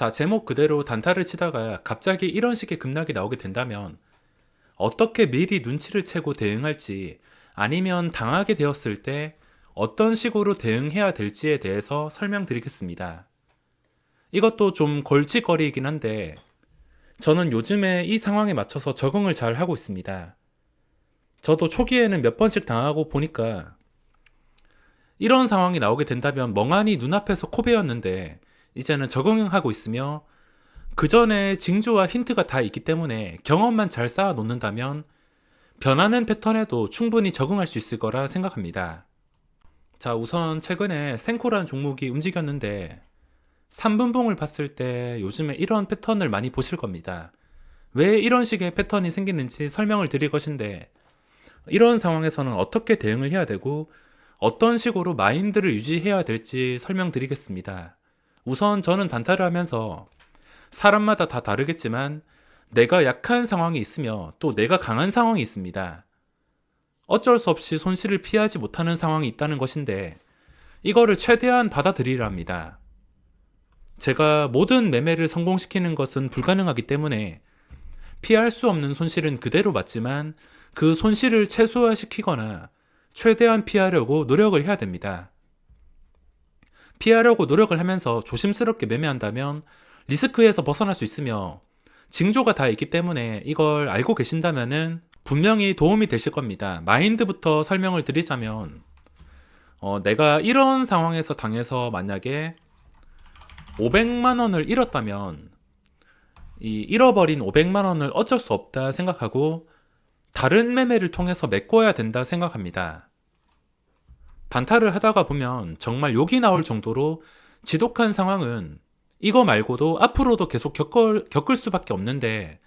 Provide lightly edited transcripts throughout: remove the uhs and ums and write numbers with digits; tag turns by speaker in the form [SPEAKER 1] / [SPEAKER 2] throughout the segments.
[SPEAKER 1] 자, 제목 그대로 단타를 치다가 갑자기 이런 식의 급락이 나오게 된다면 어떻게 미리 눈치를 채고 대응할지, 아니면 당하게 되었을 때 어떤 식으로 대응해야 될지에 대해서 설명드리겠습니다. 이것도 좀 골칫거리이긴 한데 저는 요즘에 이 상황에 맞춰서 적응을 잘 하고 있습니다. 저도 초기에는 몇 번씩 당하고 보니까 이런 상황이 나오게 된다면 멍하니 눈앞에서 코베였는데 이제는 적응하고 있으며, 그 전에 징조와 힌트가 다 있기 때문에 경험만 잘 쌓아 놓는다면 변하는 패턴에도 충분히 적응할 수 있을 거라 생각합니다. 자, 우선 최근에 생코라는 종목이 움직였는데 3분봉을 봤을 때 요즘에 이런 패턴을 많이 보실 겁니다. 왜 이런 식의 패턴이 생기는지 설명을 드릴 것인데, 이런 상황에서는 어떻게 대응을 해야 되고 어떤 식으로 마인드를 유지해야 될지 설명드리겠습니다. 우선 저는 단타를 하면서 사람마다 다 다르겠지만 내가 약한 상황이 있으며 또 내가 강한 상황이 있습니다. 어쩔 수 없이 손실을 피하지 못하는 상황이 있다는 것인데 이거를 최대한 받아들이려 합니다. 제가 모든 매매를 성공시키는 것은 불가능하기 때문에 피할 수 없는 손실은 그대로 맞지만 그 손실을 최소화시키거나 최대한 피하려고 노력을 해야 됩니다. 피하려고 노력을 하면서 조심스럽게 매매한다면 리스크에서 벗어날 수 있으며, 징조가 다 있기 때문에 이걸 알고 계신다면은 분명히 도움이 되실 겁니다. 마인드부터 설명을 드리자면, 내가 이런 상황에서 당해서 만약에 500만 원을 잃었다면 이 잃어버린 500만 원을 어쩔 수 없다 생각하고 다른 매매를 통해서 메꿔야 된다 생각합니다. 단타를 하다가 보면 정말 욕이 나올 정도로 지독한 상황은 이거 말고도 앞으로도 계속 겪을 수밖에 없는데,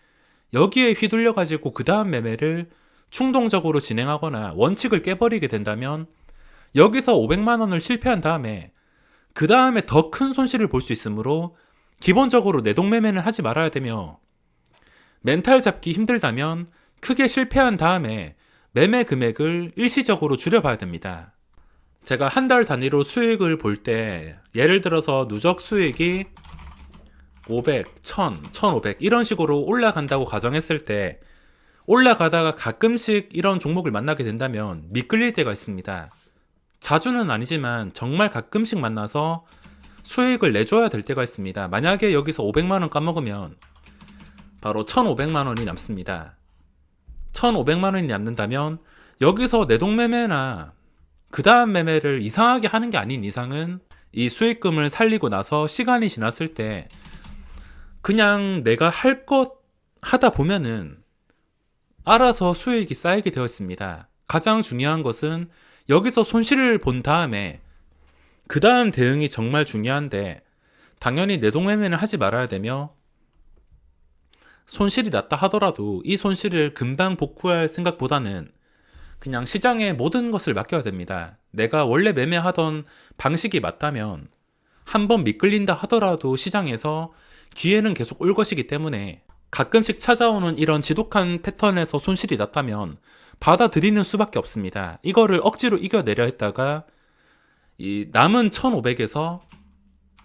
[SPEAKER 1] 여기에 휘둘려 가지고 그 다음 매매를 충동적으로 진행하거나 원칙을 깨버리게 된다면 여기서 500만 원을 실패한 다음에 그 다음에 더 큰 손실을 볼 수 있으므로 기본적으로 내동매매는 하지 말아야 되며, 멘탈 잡기 힘들다면 크게 실패한 다음에 매매 금액을 일시적으로 줄여봐야 됩니다. 제가 한 달 단위로 수익을 볼 때 예를 들어서 누적 수익이 500, 1000, 1500 이런 식으로 올라간다고 가정했을 때, 올라가다가 가끔씩 이런 종목을 만나게 된다면 미끌릴 때가 있습니다. 자주는 아니지만 정말 가끔씩 만나서 수익을 내줘야 될 때가 있습니다. 만약에 여기서 500만원 까먹으면 바로 1500만원이 남습니다. 1500만원이 남는다면 여기서 내동매매나 그 다음 매매를 이상하게 하는 게 아닌 이상은 이 수익금을 살리고 나서 시간이 지났을 때 그냥 내가 할 것 하다 보면은 알아서 수익이 쌓이게 되어 있습니다. 가장 중요한 것은 여기서 손실을 본 다음에 그 다음 대응이 정말 중요한데, 당연히 내동매매는 하지 말아야 되며, 손실이 났다 하더라도 이 손실을 금방 복구할 생각보다는 그냥 시장에 모든 것을 맡겨야 됩니다. 내가 원래 매매하던 방식이 맞다면 한번 미끌린다 하더라도 시장에서 기회는 계속 올 것이기 때문에, 가끔씩 찾아오는 이런 지독한 패턴에서 손실이 났다면 받아들이는 수밖에 없습니다. 이거를 억지로 이겨내려 했다가 이 남은 1500에서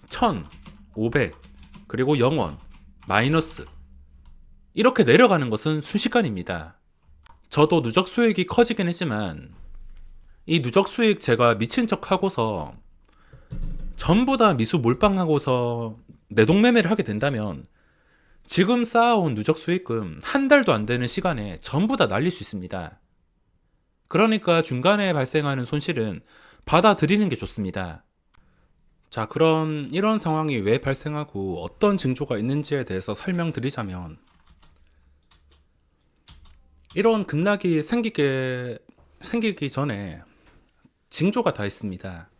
[SPEAKER 1] 1000, 500, 그리고 0원, 마이너스 이렇게 내려가는 것은 순식간입니다. 저도 누적 수익이 커지긴 했지만 이 누적 수익 제가 미친 척 하고서 전부 다 미수 몰빵하고서 내동매매를 하게 된다면 지금 쌓아온 누적 수익금 한 달도 안 되는 시간에 전부 다 날릴 수 있습니다. 그러니까 중간에 발생하는 손실은 받아들이는 게 좋습니다. 자, 그럼 이런 상황이 왜 발생하고 어떤 징조가 있는지에 대해서 설명드리자면, 이런 급락이 생기기 전에 징조가 다 있습니다.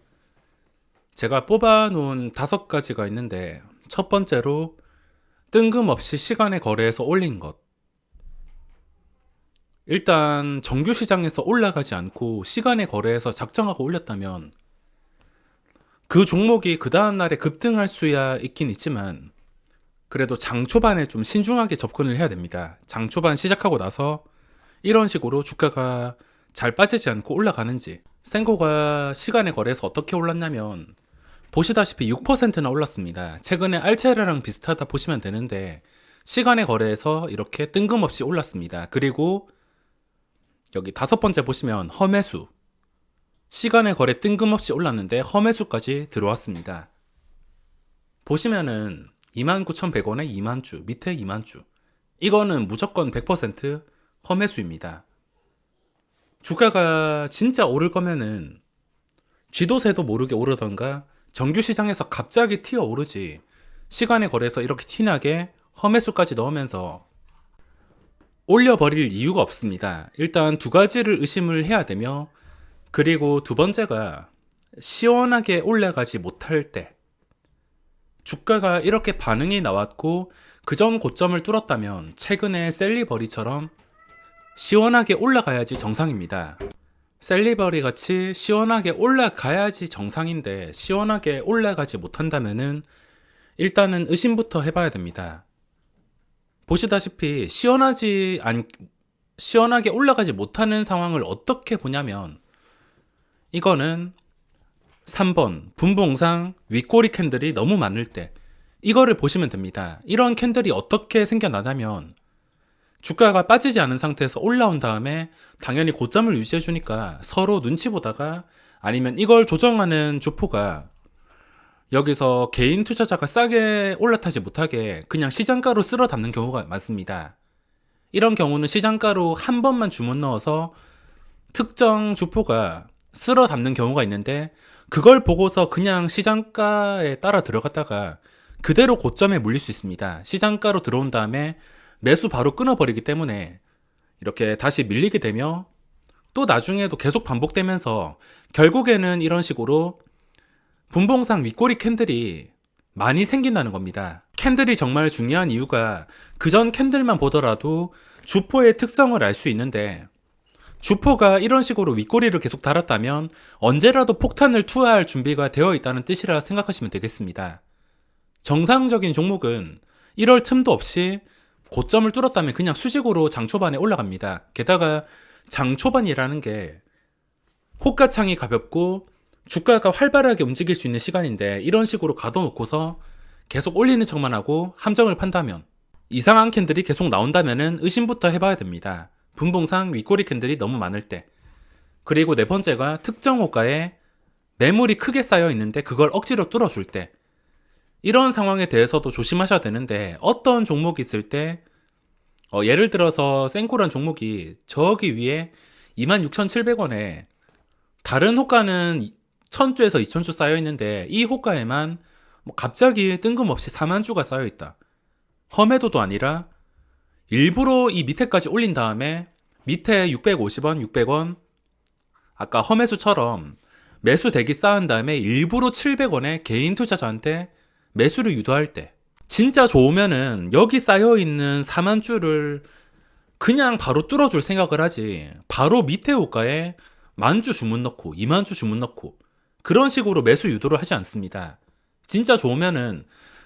[SPEAKER 1] 제가 뽑아놓은 5가지가 있는데, 첫 번째로 뜬금없이 시간의 거래에서 올린 것. 일단 정규 시장에서 올라가지 않고 시간의 거래에서 작정하고 올렸다면 그 종목이 그 다음날에 급등할 수야 있긴 있지만, 그래도 장 초반에 좀 신중하게 접근을 해야 됩니다. 장 초반 시작하고 나서 이런 식으로 주가가 잘 빠지지 않고 올라가는지. 센코가 시간의 거래에서 어떻게 올랐냐면 보시다시피 6%나 올랐습니다. 최근에 알체라랑 비슷하다 보시면 되는데 시간의 거래에서 이렇게 뜬금없이 올랐습니다. 그리고 여기 5번째 보시면 험해수, 시간의 거래 뜬금없이 올랐는데 험해수까지 들어왔습니다. 보시면은 29,100원에 2만주, 밑에 2만주, 이거는 무조건 100% 험해수입니다. 주가가 진짜 오를 거면은 쥐도 새도 모르게 오르던가 정규 시장에서 갑자기 튀어 오르지, 시간의 거래에서 이렇게 티나게 험해수까지 넣으면서 올려버릴 이유가 없습니다. 일단 두 가지를 의심을 해야 되며, 그리고 두 번째가 시원하게 올라가지 못할 때, 주가가 이렇게 반응이 나왔고 그 전 고점을 뚫었다면 최근에 셀리버리처럼 시원하게 올라가야지 정상입니다. 셀리버리 같이 시원하게 올라가야지 정상인데 시원하게 올라가지 못한다면은 일단은 의심부터 해봐야 됩니다. 보시다시피 시원하게 올라가지 못하는 상황을 어떻게 보냐면, 이거는 3번 분봉상 윗꼬리 캔들이 너무 많을 때, 이거를 보시면 됩니다. 이런 캔들이 어떻게 생겨나냐면, 주가가 빠지지 않은 상태에서 올라온 다음에 당연히 고점을 유지해 주니까 서로 눈치 보다가, 아니면 이걸 조정하는 주포가 여기서 개인 투자자가 싸게 올라타지 못하게 그냥 시장가로 쓸어 담는 경우가 많습니다. 이런 경우는 시장가로 한 번만 주문 넣어서 특정 주포가 쓸어 담는 경우가 있는데, 그걸 보고서 그냥 시장가에 따라 들어갔다가 그대로 고점에 물릴 수 있습니다. 시장가로 들어온 다음에 매수 바로 끊어버리기 때문에 이렇게 다시 밀리게 되며, 또 나중에도 계속 반복되면서 결국에는 이런 식으로 분봉상 윗꼬리 캔들이 많이 생긴다는 겁니다. 캔들이 정말 중요한 이유가 그전 캔들만 보더라도 주포의 특성을 알 수 있는데, 주포가 이런 식으로 윗꼬리를 계속 달았다면 언제라도 폭탄을 투하할 준비가 되어 있다는 뜻이라 생각하시면 되겠습니다. 정상적인 종목은 이럴 틈도 없이 고점을 뚫었다면 그냥 수직으로 장 초반에 올라갑니다. 게다가 장 초반이라는 게 호가창이 가볍고 주가가 활발하게 움직일 수 있는 시간인데, 이런 식으로 가둬놓고서 계속 올리는 척만 하고 함정을 판다면, 이상한 캔들이 계속 나온다면 의심부터 해봐야 됩니다. 분봉상 윗꼬리 캔들이 너무 많을 때. 그리고 네 번째가 특정 호가에 매물이 크게 쌓여 있는데 그걸 억지로 뚫어줄 때, 이런 상황에 대해서도 조심하셔야 되는데, 어떤 종목이 있을 때 예를 들어서 생코란 종목이 저기 위에 26,700원에 다른 호가는 1000주에서 2000주 쌓여 있는데 이 호가에만 갑자기 뜬금없이 4만 주가 쌓여 있다. 험해도도 아니라 일부러 이 밑에까지 올린 다음에 밑에 650원, 600원, 아까 험해수처럼 매수 대기 쌓은 다음에 일부러 700원에 개인 투자자한테 매수를 유도할 때, 진짜 좋으면은 여기 쌓여있는 4만 주를 그냥 바로 뚫어줄 생각을 하지, 바로 밑에 호가에 10,000주 주문 넣고 20,000주 주문 넣고 그런 식으로 매수 유도를 하지 않습니다. 진짜 좋으면은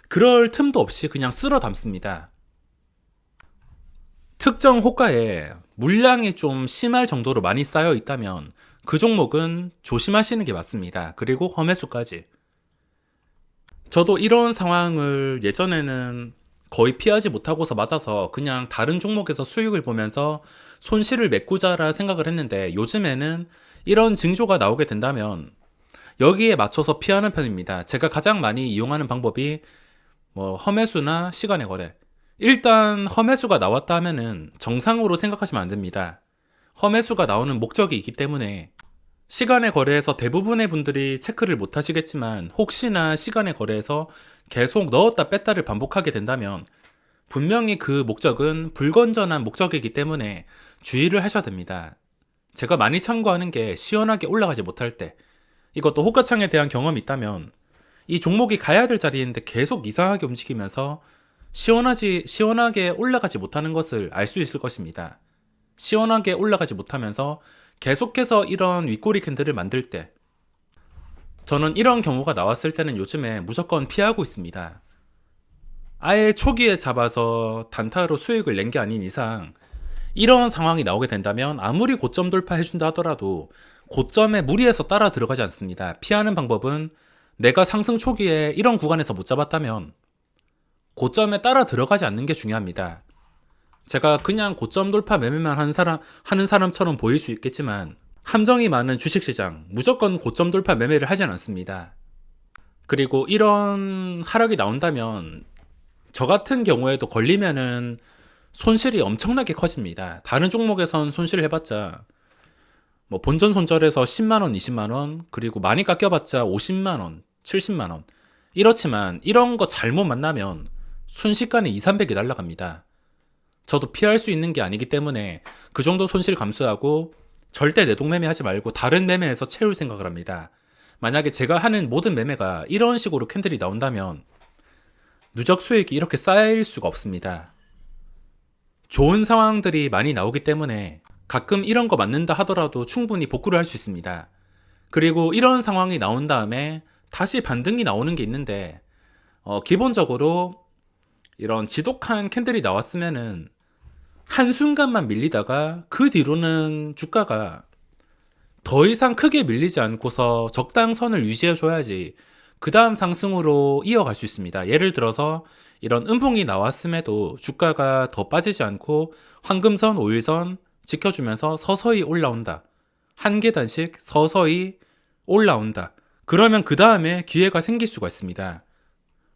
[SPEAKER 1] 그럴 틈도 없이 그냥 쓸어 담습니다. 특정 호가에 물량이 좀 심할 정도로 많이 쌓여 있다면 그 종목은 조심하시는 게 맞습니다. 그리고 험해수까지. 저도 이런 상황을 예전에는 거의 피하지 못하고서 맞아서 그냥 다른 종목에서 수익을 보면서 손실을 메꾸자라 생각을 했는데, 요즘에는 이런 징조가 나오게 된다면 여기에 맞춰서 피하는 편입니다. 제가 가장 많이 이용하는 방법이 험해수나 시간의 거래. 일단 험해수가 나왔다 하면은 정상으로 생각하시면 안 됩니다. 험해수가 나오는 목적이 있기 때문에, 시간의 거래에서 대부분의 분들이 체크를 못 하시겠지만 혹시나 시간의 거래에서 계속 넣었다 뺐다를 반복하게 된다면 분명히 그 목적은 불건전한 목적이기 때문에 주의를 하셔야 됩니다. 제가 많이 참고하는 게 시원하게 올라가지 못할 때, 이것도 호가창에 대한 경험이 있다면 이 종목이 가야 될 자리인데 계속 이상하게 움직이면서 시원하게 올라가지 못하는 것을 알 수 있을 것입니다. 시원하게 올라가지 못하면서 계속해서 이런 윗꼬리 캔들을 만들 때, 저는 이런 경우가 나왔을 때는 요즘에 무조건 피하고 있습니다. 아예 초기에 잡아서 단타로 수익을 낸 게 아닌 이상 이런 상황이 나오게 된다면 아무리 고점 돌파해준다 하더라도 고점에 무리해서 따라 들어가지 않습니다. 피하는 방법은 내가 상승 초기에 이런 구간에서 못 잡았다면 고점에 따라 들어가지 않는 게 중요합니다. 제가 그냥 고점 돌파 매매만 하는 사람처럼 보일 수 있겠지만 함정이 많은 주식시장 무조건 고점 돌파 매매를 하진 않습니다. 그리고 이런 하락이 나온다면 저 같은 경우에도 걸리면은 손실이 엄청나게 커집니다. 다른 종목에선 손실을 해봤자 뭐 본전 손절해서 10만원, 20만원, 그리고 많이 깎여봤자 50만원, 70만원. 이렇지만 이런 거 잘못 만나면 순식간에 2, 300이 날아갑니다. 저도 피할 수 있는 게 아니기 때문에 그 정도 손실 감수하고 절대 내동매매 하지 말고 다른 매매에서 채울 생각을 합니다. 만약에 제가 하는 모든 매매가 이런 식으로 캔들이 나온다면 누적 수익이 이렇게 쌓일 수가 없습니다. 좋은 상황들이 많이 나오기 때문에 가끔 이런 거 맞는다 하더라도 충분히 복구를 할 수 있습니다. 그리고 이런 상황이 나온 다음에 다시 반등이 나오는 게 있는데 기본적으로 이런 지독한 캔들이 나왔으면은 한순간만 밀리다가 그 뒤로는 주가가 더 이상 크게 밀리지 않고서 적당선을 유지해 줘야지 그 다음 상승으로 이어갈 수 있습니다. 예를 들어서 이런 음봉이 나왔음에도 주가가 더 빠지지 않고 황금선, 5일선 지켜주면서 서서히 올라온다. 한 계단씩 서서히 올라온다. 그러면 그 다음에 기회가 생길 수가 있습니다.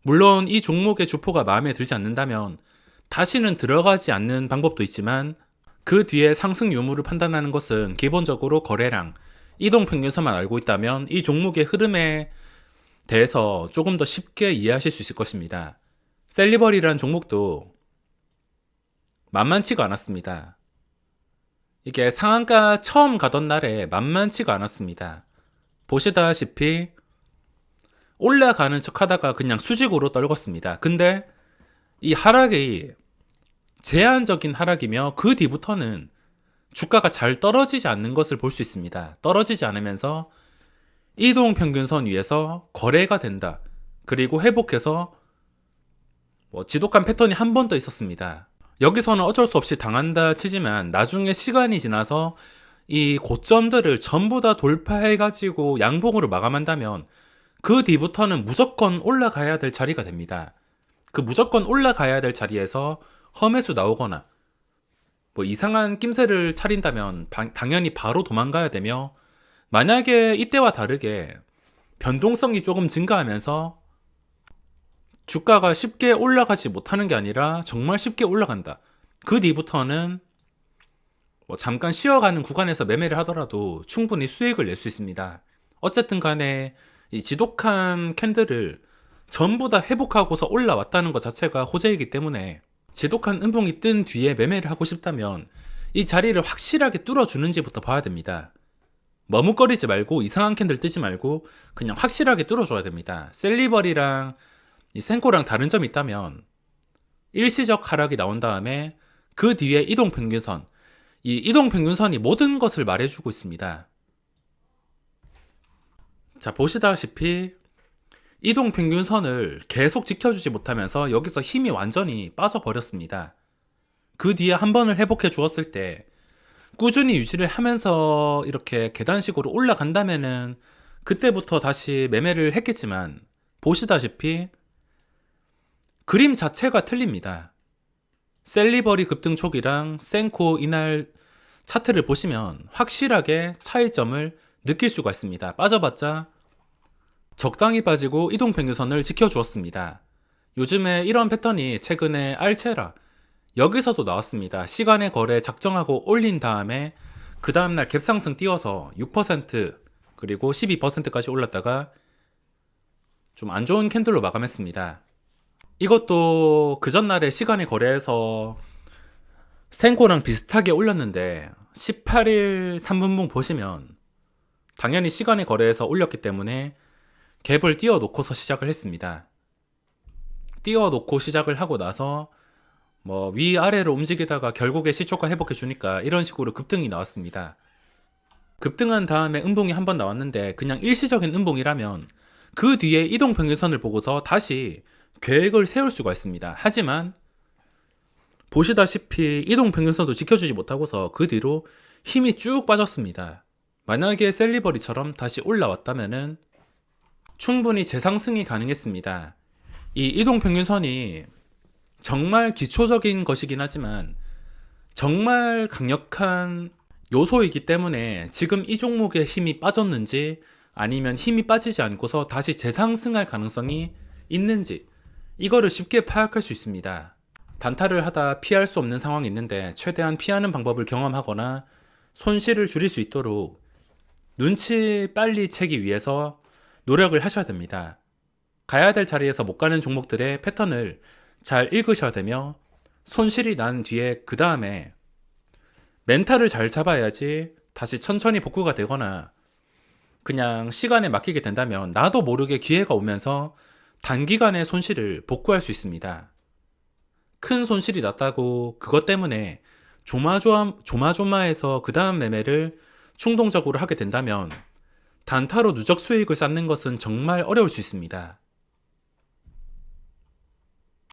[SPEAKER 1] 물론 이 종목의 주포가 마음에 들지 않는다면 다시는 들어가지 않는 방법도 있지만 그 뒤에 상승 유무를 판단하는 것은 기본적으로 거래량, 이동평균선만 알고 있다면 이 종목의 흐름에 대해서 조금 더 쉽게 이해하실 수 있을 것입니다. 셀리버리라는 종목도 만만치가 않았습니다. 이게 상한가 처음 가던 날에 만만치가 않았습니다. 보시다시피 올라가는 척 하다가 그냥 수직으로 떨궜습니다. 근데 이 하락이 제한적인 하락이며 그 뒤부터는 주가가 잘 떨어지지 않는 것을 볼 수 있습니다. 떨어지지 않으면서 이동평균선 위에서 거래가 된다. 그리고 회복해서 지독한 패턴이 한 번 더 있었습니다. 여기서는 어쩔 수 없이 당한다 치지만 나중에 시간이 지나서 이 고점들을 전부 다 돌파해가지고 양봉으로 마감한다면 그 뒤부터는 무조건 올라가야 될 자리가 됩니다. 그 무조건 올라가야 될 자리에서 험매수 나오거나 이상한 낌새를 차린다면 당연히 바로 도망가야 되며, 만약에 이때와 다르게 변동성이 조금 증가하면서 주가가 쉽게 올라가지 못하는 게 아니라 정말 쉽게 올라간다. 그 뒤부터는 잠깐 쉬어가는 구간에서 매매를 하더라도 충분히 수익을 낼 수 있습니다. 어쨌든 간에 이 지독한 캔들을 전부 다 회복하고서 올라왔다는 것 자체가 호재이기 때문에 지독한 음봉이 뜬 뒤에 매매를 하고 싶다면 이 자리를 확실하게 뚫어주는지부터 봐야 됩니다. 머뭇거리지 말고 이상한 캔들 뜨지 말고 그냥 확실하게 뚫어줘야 됩니다. 셀리버리랑 이 센코랑 다른 점이 있다면 일시적 하락이 나온 다음에 그 뒤에 이동평균선, 이 이동평균선이 모든 것을 말해주고 있습니다. 자, 보시다시피 이동평균선을 계속 지켜주지 못하면서 여기서 힘이 완전히 빠져버렸습니다. 그 뒤에 한 번을 회복해 주었을 때 꾸준히 유지를 하면서 이렇게 계단식으로 올라간다면은 그때부터 다시 매매를 했겠지만, 보시다시피 그림 자체가 틀립니다. 셀리버리 급등 초기랑 센코 이날 차트를 보시면 확실하게 차이점을 느낄 수가 있습니다. 빠져봤자 적당히 빠지고 이동평균선을 지켜주었습니다. 요즘에 이런 패턴이 최근에 알체라 여기서도 나왔습니다. 시간의 거래 작정하고 올린 다음에 그 다음날 갭상승 띄워서 6% 그리고 12%까지 올랐다가 좀 안 좋은 캔들로 마감했습니다. 이것도 그 전날에 시간의 거래에서 센코랑 비슷하게 올렸는데 18일 3분봉 보시면 당연히 시간의 거래에서 올렸기 때문에 갭을 띄워놓고서 시작을 했습니다. 띄워놓고 시작을 하고 나서 위아래로 움직이다가 결국에 시초가 회복해 주니까 이런 식으로 급등이 나왔습니다. 급등한 다음에 음봉이 한 번 나왔는데 그냥 일시적인 음봉이라면 그 뒤에 이동평균선을 보고서 다시 계획을 세울 수가 있습니다. 하지만 보시다시피 이동평균선도 지켜주지 못하고서 그 뒤로 힘이 쭉 빠졌습니다. 만약에 셀리버리처럼 다시 올라왔다면은 충분히 재상승이 가능했습니다. 이 이동평균선이 정말 기초적인 것이긴 하지만 정말 강력한 요소이기 때문에 지금 이 종목의 힘이 빠졌는지 아니면 힘이 빠지지 않고서 다시 재상승할 가능성이 있는지 이거를 쉽게 파악할 수 있습니다. 단타를 하다 피할 수 없는 상황이 있는데 최대한 피하는 방법을 경험하거나 손실을 줄일 수 있도록 눈치 빨리 채기 위해서 노력을 하셔야 됩니다. 가야 될 자리에서 못 가는 종목들의 패턴을 잘 읽으셔야 되며 손실이 난 뒤에 그 다음에 멘탈을 잘 잡아야지 다시 천천히 복구가 되거나 그냥 시간에 맡기게 된다면 나도 모르게 기회가 오면서 단기간에 손실을 복구할 수 있습니다. 큰 손실이 났다고 그것 때문에 조마조마해서 그 다음 매매를 충동적으로 하게 된다면 단타로 누적 수익을 쌓는 것은 정말 어려울 수 있습니다.